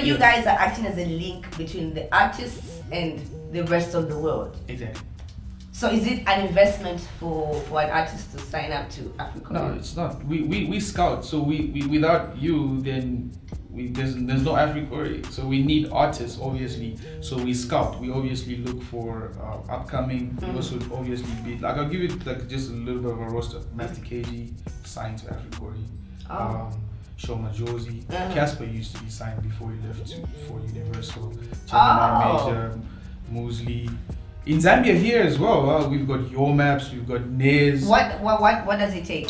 you guys are acting as a link between the artists and the rest of the world. Exactly. So is it an investment for an artist to sign up to Africa? No, it's not. We scout. So we without you, then there's no Africore. So we need artists, obviously. So we scout. We obviously look for upcoming. We also obviously be like, I'll give you like just a little bit of a roster. Master KG signed to Africore. Shoma Josie. Casper used to be signed before he left for Universal. Gemini Major, Mosley. In Zambia here as well, we've got Your Maps, we've got Nez. What does it take?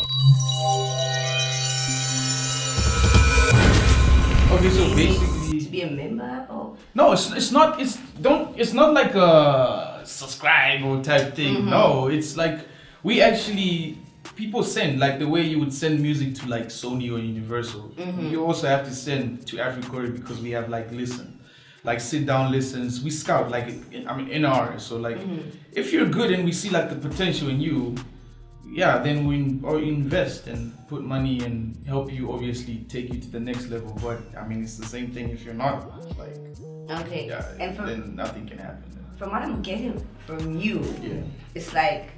Okay, so basically to be a member or no, it's not like a subscribe or type thing. No, it's like we actually people send like the way you would send music to like Sony or Universal. You also have to send to Africore because we have like like sit down listens. We scout like in ours. So like if you're good and we see like the potential in you, then we invest and put money and help you obviously take you to the next level. But I mean it's the same thing if you're not like then nothing can happen. From what I'm getting from you, it's like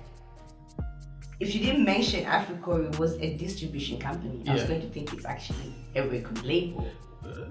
if you didn't mention Africore was a distribution company, I was going to think it's actually a record label.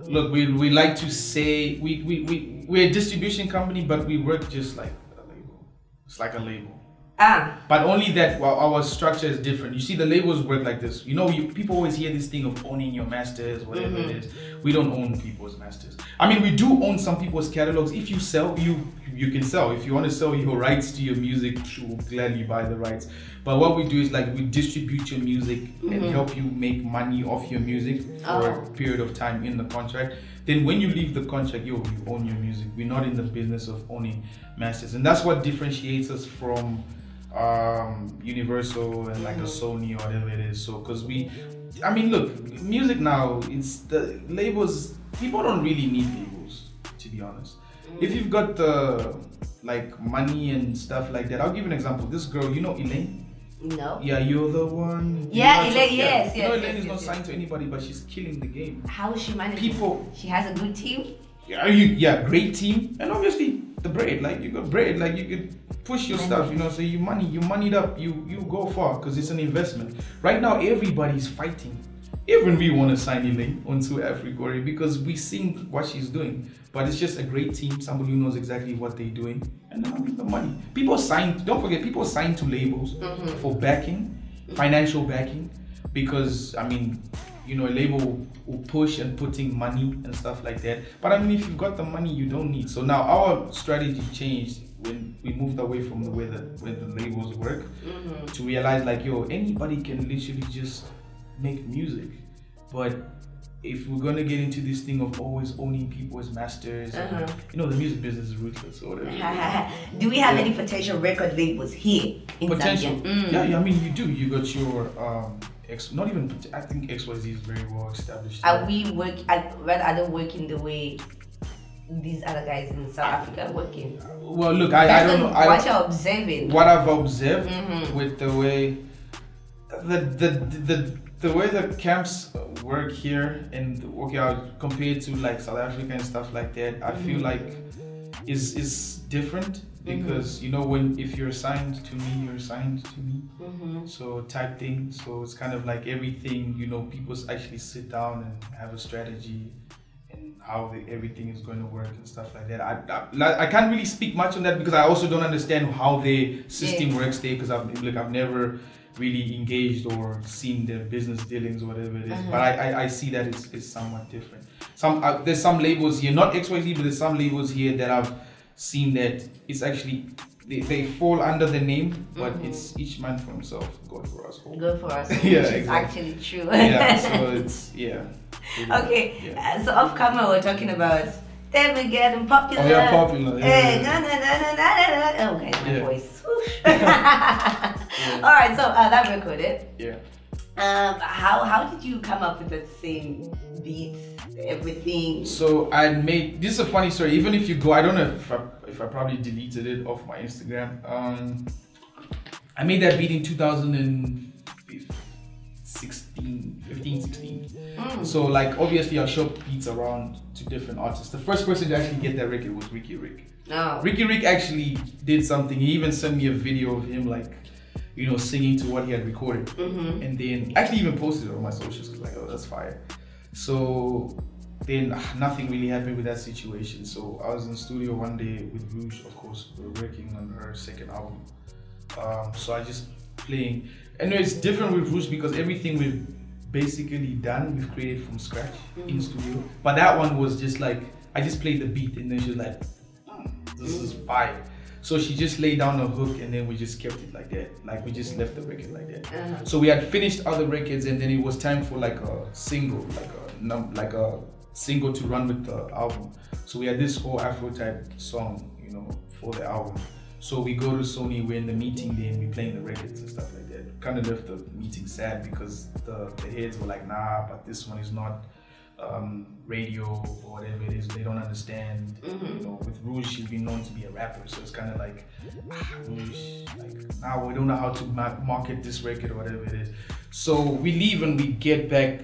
Look, we like to say we're a distribution company, but we work just like a label. It's like a label. But only that our structure is different. You see, the labels work like this. You know, people always hear this thing of owning your masters, whatever it is. We don't own people's masters. I mean, we do own some people's catalogs. If you sell, you can sell. If you want to sell your rights to your music, we'll gladly buy the rights. But what we do is like we distribute your music and help you make money off your music for a period of time in the contract. Then when you leave the contract, you own your music. We're not in the business of owning masters. And that's what differentiates us from Universal and like a Sony or whatever it is. So because look, music now, it's the labels, people don't really need labels, to be honest. If you've got the like money and stuff like that, I'll give you an example. This girl, you know Elaine? No. Yeah, you're the one. Yeah, Elaine, yes. You know Elaine is not signed to anybody, but she's killing the game. How is she managing? She has a good team? Yeah, great team. And obviously the bread, like you got bread, like you could push your stuff, so you moneyed up, you go far because it's an investment. Right now everybody's fighting. Even we want to sign Elaine onto Africore because we seen what she's doing. But it's just a great team, somebody who knows exactly what they're doing. And then the money. Don't forget, people sign to labels for backing, financial backing. Because, a label will push and putting money and stuff like that. But if you've got the money, you don't need. So now our strategy changed when we moved away from the way that the labels work to realize anybody can literally just make music. But if we're gonna get into this thing of always owning people as masters, the music business is ruthless or whatever. Do we have any potential record labels here in potential? Zambia? Yeah, you do. You got your I think XYZ is very well established. Are they working the way these other guys in South Africa are working? Well, look, I don't know. What you're observing? What I've observed with the way the way the camps work here and compared to like South Africa and stuff like that, I feel like is different because if you're assigned to me, you're assigned to me. So type thing. So it's kind of like everything. People actually sit down and have a strategy and how everything is going to work and stuff like that. I can't really speak much on that because I also don't understand how the system works there because I've never really engaged or seen their business dealings or whatever it is, but I see that it's somewhat different. There's some labels here, not XYZ, but there's some labels here that I've seen that it's actually they fall under the name, but it's each man for himself. God for us all. Good for us. Yeah, which is exactly. actually true. Yeah, so it's Okay, yeah. So off camera we're talking about then we're getting popular. Oh yeah, popular. Yeah. Okay, my voice. All right, so that recorded. Yeah. How did you come up with that same beat, everything? So this is a funny story. Even if you go, I don't know if I probably deleted it off my Instagram. I made that beat in 2015, 16. So like obviously I'll shop beats around to different artists. The first person to actually get that record was Ricky Rick. Oh. Ricky Rick actually did something. He even sent me a video of him like, you know, singing to what he had recorded. And then actually even posted it on my socials, like, oh, that's fire. So then nothing really happened with that situation. So I was in the studio one day with Rouge, of course, we were working on her second album. So I just playing. And it's different with Rouge because everything we've basically done, we've created from scratch in studio. But that one was just like, I just played the beat and then she was like, this is fire. So she just laid down a hook and then we just kept it like that. Like we just left the record like that. So we had finished other records and then it was time for like a single, like a single to run with the album. So we had this whole Afro type song, you know, for the album. So we go to Sony, we're in the meeting there and we're playing the records and stuff like that. Kind of left the meeting sad because the heads were like, nah, but this one is not radio or whatever it is, they don't understand. You know, with Rouge, she's been known to be a rapper, so it's kind of like, Rouge, like, now we don't know how to market this record or whatever it is. So we leave and we get back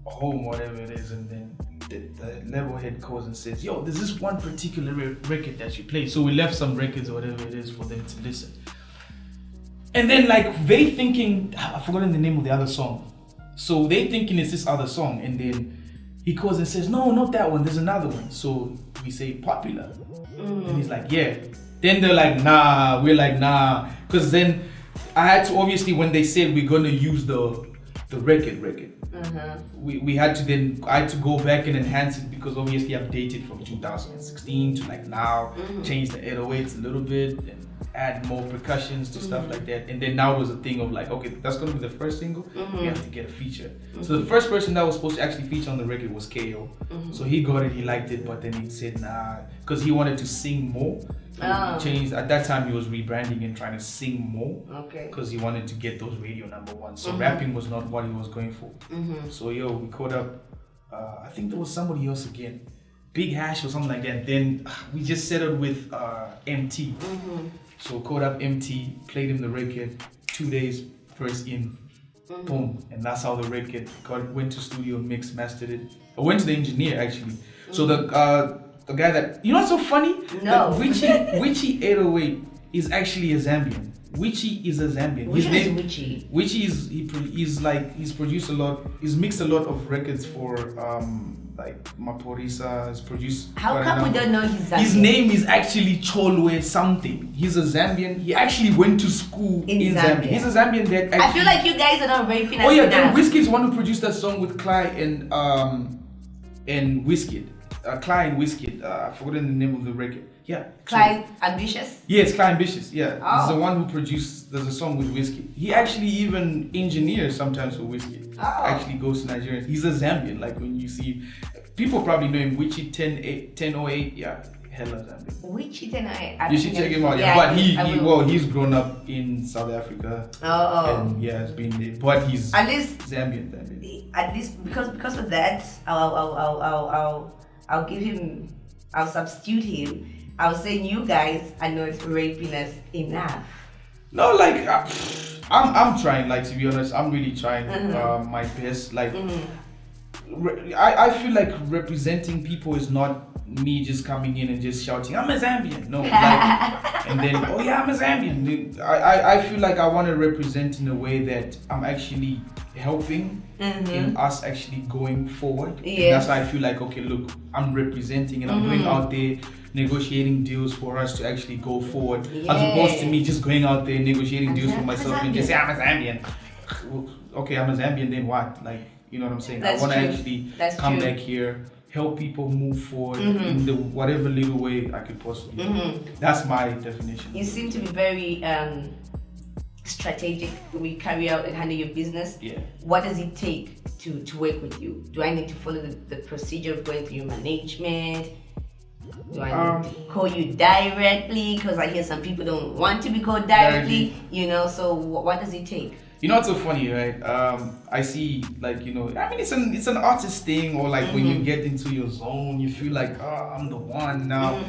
home, whatever it is, and then the level head calls and says, yo, there's this one particular record that you play. So we left some records or whatever it is for them to listen. And then like they thinking, I've forgotten the name of the other song. So they thinking it's this other song, and then he calls and says, no, not that one, there's another one. So we say Popular. And he's like, yeah. Then they're like, nah, we're like, nah. Because then I had to, obviously when they said we're gonna use the record, we had to then, I had to go back and enhance it because obviously I've dated from 2016 to like now, change the 808s a little bit and add more percussions to stuff like that. And then now it was a thing of like, okay, that's gonna be the first single, we have to get a feature. So the first person that was supposed to actually feature on the record was KO. So he got it, he liked it, but then he said nah, because he wanted to sing more. He changed, at that time he was rebranding and trying to sing more, because he wanted to get those radio #1. So rapping was not what he was going for. So yo, we caught up, I think there was somebody else again, Big Hash or something like that. Then we just settled with MT. So caught up MT, played him the record, 2 days, first in, boom. And that's how the record went to studio, mixed, mastered it. I went to the engineer actually. So the guy that, you know what's so funny? No. Witchy 808 is actually a Zambian. Witchy is a Zambian. His name Witchy. Witchy he's produced a lot, he's mixed a lot of records for like Maporisa, has produced. How come we don't know he's Zambian? His name is actually Cholwe something. He's a Zambian. He actually went to school in Zambia. He's a Zambian that actually, I feel like you guys are not raping us. Oh yeah, then Wizkid's one who produced that song with Clyde and Wizkid. Clyde and Wizkid, I've forgotten the name of the record. Yeah. Clyde Ambitious? Yeah, it's Clyde Ambitious, yeah. Oh. He's the one who produced, there's a song with Wizkid. He actually even engineers sometimes for Wizkid. Actually goes to Nigeria. He's a Zambian, like when you see, people probably know him, Witchy 1008, yeah, hella Zambian. Witchy 1008? You should check him out, yeah. But he's grown up in South Africa. And yeah, has been there, but he's at least Zambian. At least because of that, I'll give him, I'll substitute him. I'll say you guys are not raping us enough. No, like I'm trying. Like, to be honest, I'm really trying my best. Like, I feel like representing people is not me just coming in and just shouting, I'm a Zambian. No, like, and then, oh yeah, I'm a Zambian. I feel like I want to represent in a way that I'm actually helping in us actually going forward. And that's why I feel like, okay, look, I'm representing and I'm going out there negotiating deals for us to actually go forward, as opposed to me just going out there negotiating deals for myself and just say I'm a Zambian. Okay, I'm a Zambian, then what? Like, you know what I'm saying? I want to actually come back here, help people move forward in the whatever little way I could possibly do. That's my definition. You seem to be very strategic when you carry out and handle your business. What does it take to work with you? Do I need to follow the procedure of going through your management? Do I need to call you directly? Because I hear some people don't want to be called directly. You know, so what does it take? You know what's so funny, right? I see, like, you know, I mean, it's an artist thing, or like when you get into your zone, you feel like, oh, I'm the one now.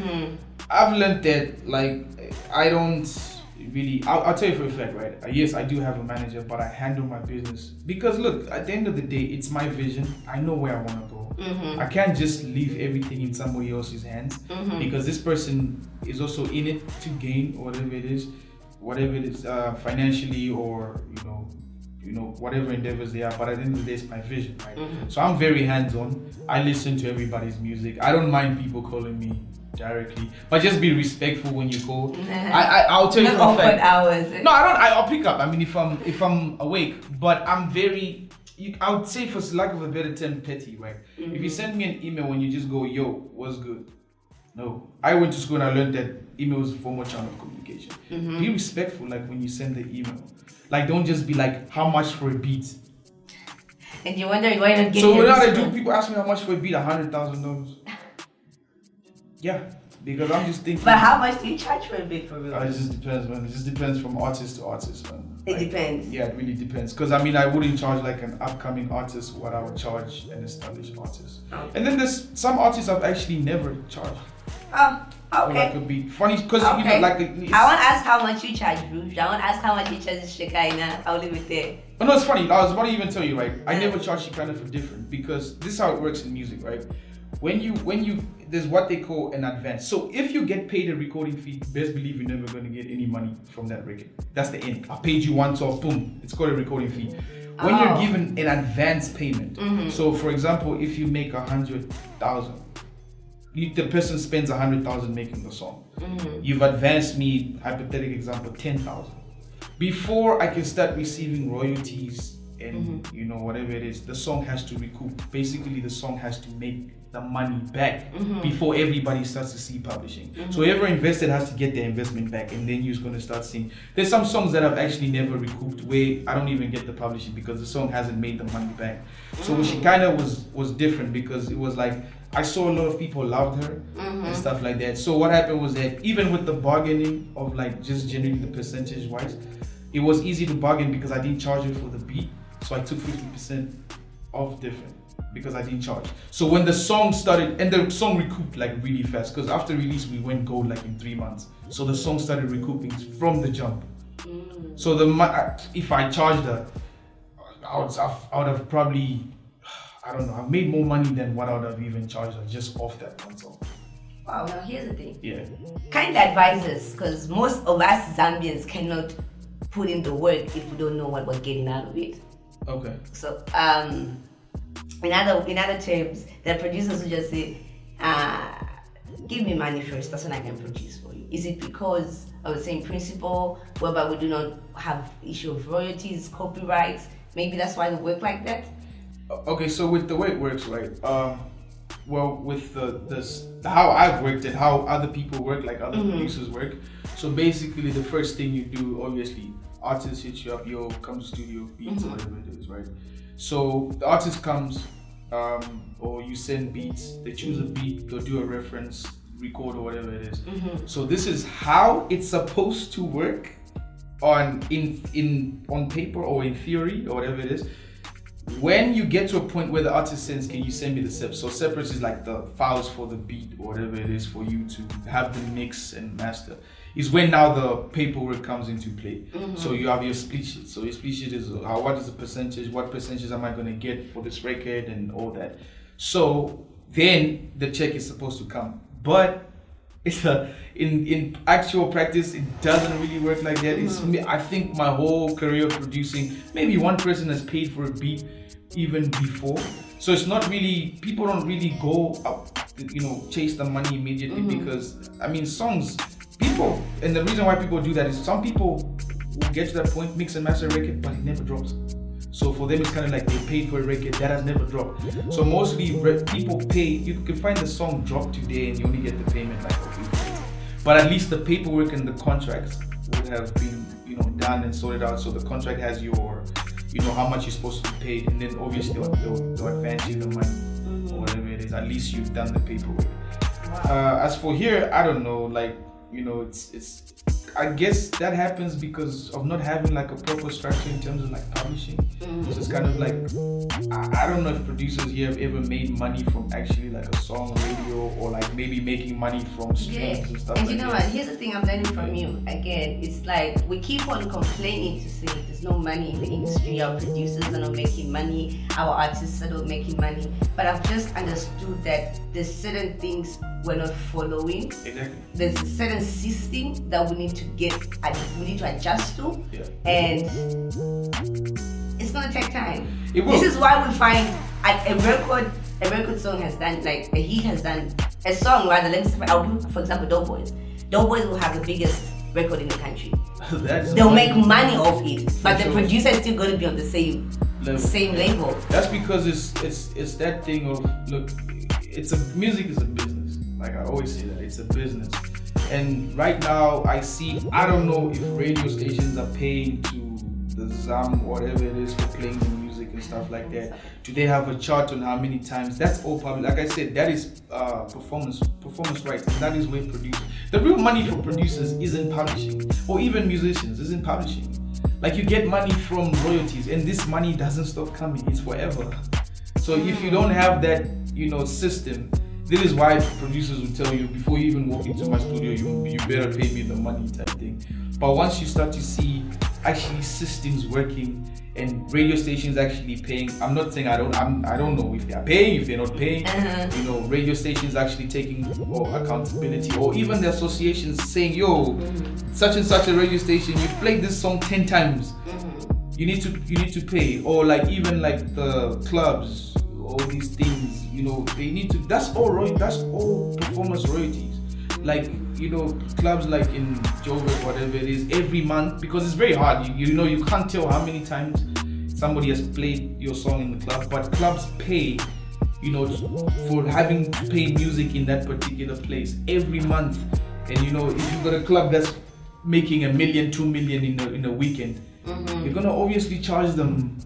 I've learned that, like, I don't really, I'll tell you for a fact, right? Yes, I do have a manager, but I handle my business because look, at the end of the day, it's my vision. I know where I want to go. I can't just leave everything in somebody else's hands because this person is also in it to gain whatever it is, financially or whatever endeavors they are. But at the end of the day, it's my vision, right? So I'm very hands-on. I listen to everybody's music. I don't mind people calling me directly, but just be respectful when you call. I'll tell you for a fact. Hours. No, I don't. I'll pick up. I mean, if I'm awake, but I'm very. I would say, for lack of a better term, petty, right? If you send me an email and you just go, "Yo, what's good?" No, I went to school and I learned that email is a formal channel of communication. Be respectful, like when you send the email. Like, don't just be like, "How much for a beat?" And you're wondering why not getting. So what I do? People ask me how much for a beat. $100,000. Yeah, because I'm just thinking. But how much do you charge for a beat for real? It just depends, man. It just depends from artist to artist, man. It depends. Yeah, it really depends. Because I mean, I wouldn't charge like an upcoming artist what I would charge an established artist. Okay. And then there's some artists I've actually never charged. Oh, okay. Or like a beat. Funny, because Okay. like. I won't ask how much you charge, Rouge. I won't ask how much you charge Shekinah. I'll leave it there. Oh no, it's funny. I was about to even tell you, right? I never charge Shekinah for different because this is how it works in music, right? When you there's what they call an advance. So if you get paid a recording fee, best believe you're never going to get any money from that record. That's the end. I paid you once off, boom. It's called a recording fee. When you're given an advance payment, so for example, if you make 100,000, the person spends 100,000 making the song. You've advanced me, hypothetical example, 10,000. Before I can start receiving royalties and whatever it is, the song has to recoup. Basically, the song has to make the money back before everybody starts to see publishing. So whoever invested has to get their investment back, and then you're going to start seeing. There's some songs that I've actually never recouped where I don't even get the publishing because the song hasn't made the money back. So she kind of was different because it was like I saw a lot of people loved her and stuff like that. So what happened was that even with the bargaining of like just generally the percentage wise, it was easy to bargain because I didn't charge her for the beat. So I took 50% off different because I didn't charge. So when the song started, and the song recouped like really fast because after release we went gold like in 3 months. So the song started recouping from the jump. So if I charged her, I would have probably, I don't know, I've made more money than what I would have even charged her just off that one song. Wow, now here's the thing. Yeah. Kind advisors, because most of us Zambians cannot put in the work if we don't know what we're getting out of it. Okay. So, in other terms, the producers will just say, give me money first, that's when I can produce for you. Is it because of the same principle, whereby we do not have issue of royalties, copyrights? Maybe that's why they work like that? Okay, so with the way it works, right? Well, with the how I've worked and how other people work, like other producers work. So basically, the first thing you do, obviously, artist hits you up, yo, come to studio, beats, whatever it is, right? So the artist comes, or you send beats, they choose a beat, they'll do a reference, record or whatever it is. So this is how it's supposed to work on paper or in theory or whatever it is. When you get to a point where the artist sends, can you send me the steps? So separate is like the files for the beat or whatever it is for you to have the mix and master. Is when now the paperwork comes into play. So you have your split sheet. So your split sheet is what is the percentage, what percentage am I going to get for this record and all that. So then the check is supposed to come. But it's in actual practice, it doesn't really work like that. I think my whole career producing, maybe one person has paid for a beat even before. So it's not really, people don't really go up, chase the money immediately because, I mean, songs, people, and the reason why people do that is some people will get to that point, mix and master a record, but it never drops. So for them, it's kind of like they paid for a record that has never dropped. So mostly people pay, you can find the song drop today and you only get the payment like a week later. But at least the paperwork and the contracts would have been, done and sorted out. So the contract has your, how much you're supposed to be paid, and then obviously they'll advance you the money or whatever it is. At least you've done the paperwork. As for here, I don't know, like, it's I guess that happens because of not having like a proper structure in terms of like publishing. So it's kind of like, I don't know if producers here have ever made money from actually like a song radio, or like maybe making money from streams and stuff. And you know what? Here's the thing I'm learning from you. Again, it's like we keep on complaining to say there's no money in the industry. Our producers are not making money. Our artists are not making money. But I've just understood that there's certain things we're not following. Exactly. There's a certain system that we need to adjust to, and it's gonna take time. It will. This is why we find a record song has done, like a hit has done, a song rather. I'll do, for example, Doughboys. Doughboys will have the biggest record in the country. They'll make money off it, but the producer is still going to be on the same label. That's because it's that thing of, look, music is a business. Like I always say that it's a business. And right now I don't know if radio stations are paying to the ZAM, whatever it is, for playing the music and stuff like that. Do they have a chart on how many times? That's all public. Like I said, that is performance rights, and that is where producers. The real money for producers isn't publishing, or even musicians isn't publishing. Like you get money from royalties, and this money doesn't stop coming. It's forever. So if you don't have that, system, this is why producers will tell you before you even walk into my studio, you better pay me the money type thing. But once you start to see actually systems working and radio stations actually paying, I'm not saying I don't know if they're paying, if they're not paying. Radio stations actually taking accountability, or even the associations saying, yo, such and such a radio station, you played this song 10 times. You need to pay. Or like even like the clubs, all these things, they need to. That's all performance royalties. Like clubs like in Joburg, whatever it is, every month, because it's very hard. You can't tell how many times somebody has played your song in the club, but clubs pay, for having to pay music in that particular place every month. And if you've got a club that's making $1 million, $2 million in a weekend, you're gonna obviously charge them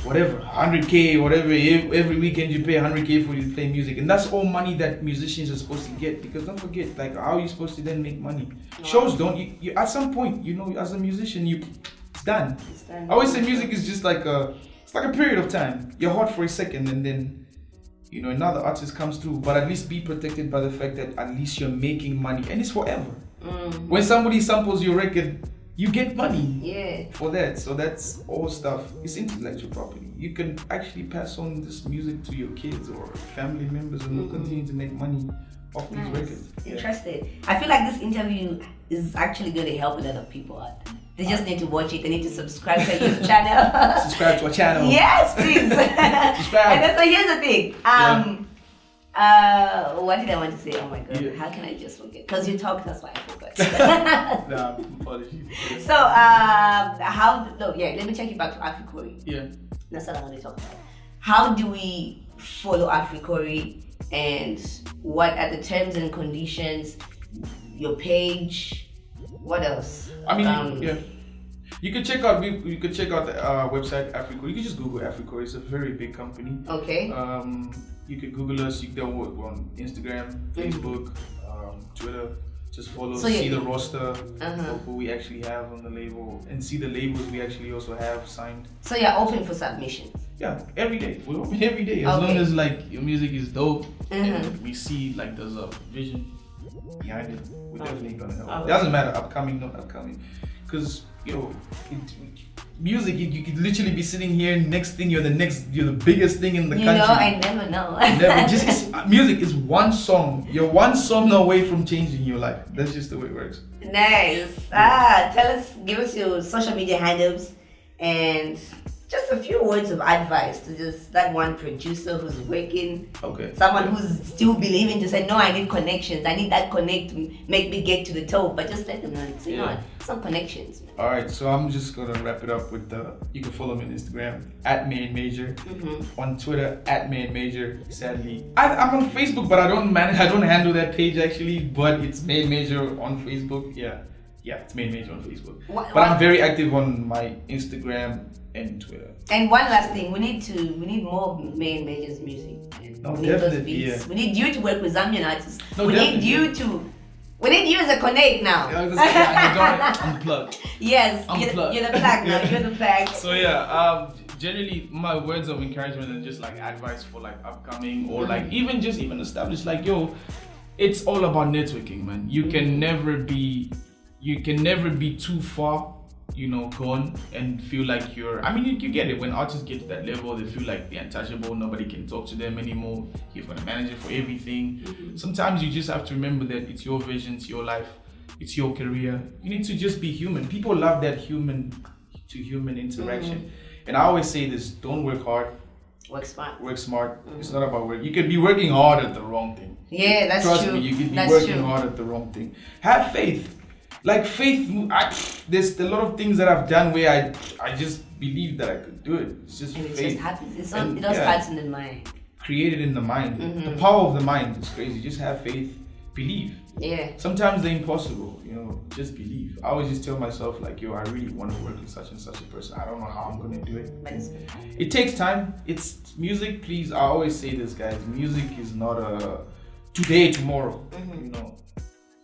whatever, 100K, whatever, every weekend you pay 100K for you to play music. And that's all money that musicians are supposed to get, because don't forget, like, how are you supposed to then make money? Shows don't, you at some point, as a musician, it's done. I always say music is just like it's like a period of time. You're hot for a second, and then, another artist comes through, but at least be protected by the fact that at least you're making money, and it's forever. When somebody samples your record, you get money for that. So that's all stuff. It's intellectual property. You can actually pass on this music to your kids or family members, and they'll continue to make money off these records. Interesting. I feel like this interview is actually going to help a lot of people out. They just need to watch it. They need to subscribe to our YouTube channel. Subscribe to our channel. Yes, please. Subscribe. And then, so here's the thing. What did I want to say? Oh my god, how can I just forget? Because you talked, that's why I forgot. Nah, apologies. So, let me take you back to Africori. Yeah. That's what I want to talk about. How do we follow Africori, and what are the terms and conditions? Your page, what else? I mean, You could check out the website Africori. You can just Google Africori. It's a very big company. Okay. You could Google us. You can go on Instagram, Facebook, Twitter. Just follow, see the roster of who we actually have on the label, and see the labels we actually also have signed. So you're open for submissions? Yeah, every day. We're open every day. As long as like your music is dope, and we see like there's a vision behind it, we're definitely gonna help. It doesn't matter upcoming, not upcoming, because music, you could literally be sitting here, next thing you're the biggest thing in the country. I never know. Music is one song. You're one song away from changing your life. That's just the way it works. Nice. Give us your social media handles and just a few words of advice to just that one producer who's working. Okay. Someone who's still believing to say, no, I need connections. I need that connect to make me get to the top. But just let them know it's some connections. All right, so I'm just gonna wrap it up with you can follow me on Instagram @Mae N Major, on Twitter @Mae N Major. Sadly, I'm on Facebook, but I don't handle that page actually. But it's Mae N Major on Facebook. Yeah, it's Mae N Major on Facebook. But I'm very active on my Instagram and Twitter. And one last thing, we need more Mae N Major's music. No, definitely, We need you to work with Zambian artists. No, we definitely. need you to We need you as a connect now. Unplug. Yes, Unplug. You're the plug now. You're the plug. So yeah, generally my words of encouragement and just like advice for like upcoming or like even established, like, yo, it's all about networking, man. You can never be too far, gone and feel like you get it. When artists get to that level, they feel like they're untouchable, nobody can talk to them anymore, you're gonna manage it for everything. Sometimes you just have to remember that it's your vision, it's your life, it's your career. You need to just be human. People love that human to human interaction. And I always say this: don't work hard, work smart. Work smart. It's not about work. You could be working hard at the wrong thing. Yeah, that's true. Trust me, you could be working hard at the wrong thing. Have faith. Like faith, there's a lot of things that I've done where I just believe that I could do it. It's just faith. It just happens. It all starts in the mind. Created in the mind. The power of the mind is crazy. Just have faith, believe. Yeah. Sometimes the impossible, just believe. I always just tell myself like, yo, I really want to work with such and such a person. I don't know how I'm gonna do it. But it takes time. It's music, please. I always say this, guys. Music is not a today, tomorrow.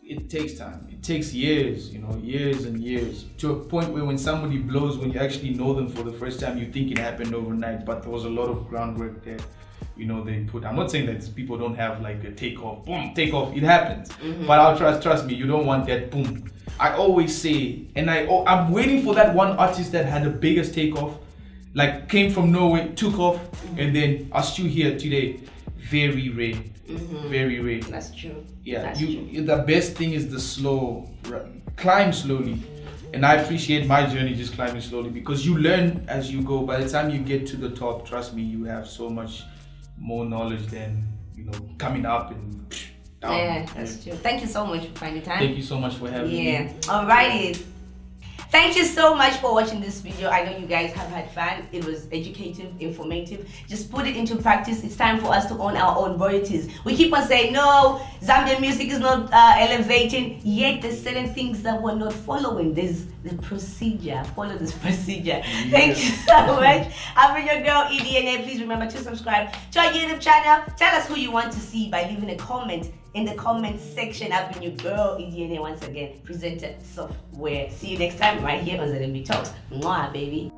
It takes time. It takes years, years and years, to a point where when somebody blows, when you actually know them for the first time, you think it happened overnight, but there was a lot of groundwork there. They put. I'm not saying that people don't have like a takeoff, boom, takeoff. It happens, but I'll trust me. You don't want that boom. I always say, and I'm waiting for that one artist that had the biggest takeoff, like came from nowhere, took off, and then are still here today. Very rare. Very rare. That's true. Yeah, That's true. The best thing is the slow climb slowly, and I appreciate my journey just climbing slowly because you learn as you go. By the time you get to the top, trust me, you have so much more knowledge than coming up and down. Yeah, that's true. Thank you so much for finding time. Thank you so much for having me. Yeah. Alrighty. Thank you so much for watching this video. I know you guys have had fun. It was educative, informative. Just put it into practice. It's time for us to own our own royalties. We keep on saying, no, Zambian music is not elevating. Yet there's certain things that we're not following. There's the procedure. Follow this procedure. Yeah. Thank you so much. I've been your girl, EDNA. Please remember to subscribe to our YouTube channel. Tell us who you want to see by leaving a comment in the comment section. I've been your girl, EDNA, once again, presenter software. See you next time right here on ZMB Talks. Mwah, baby.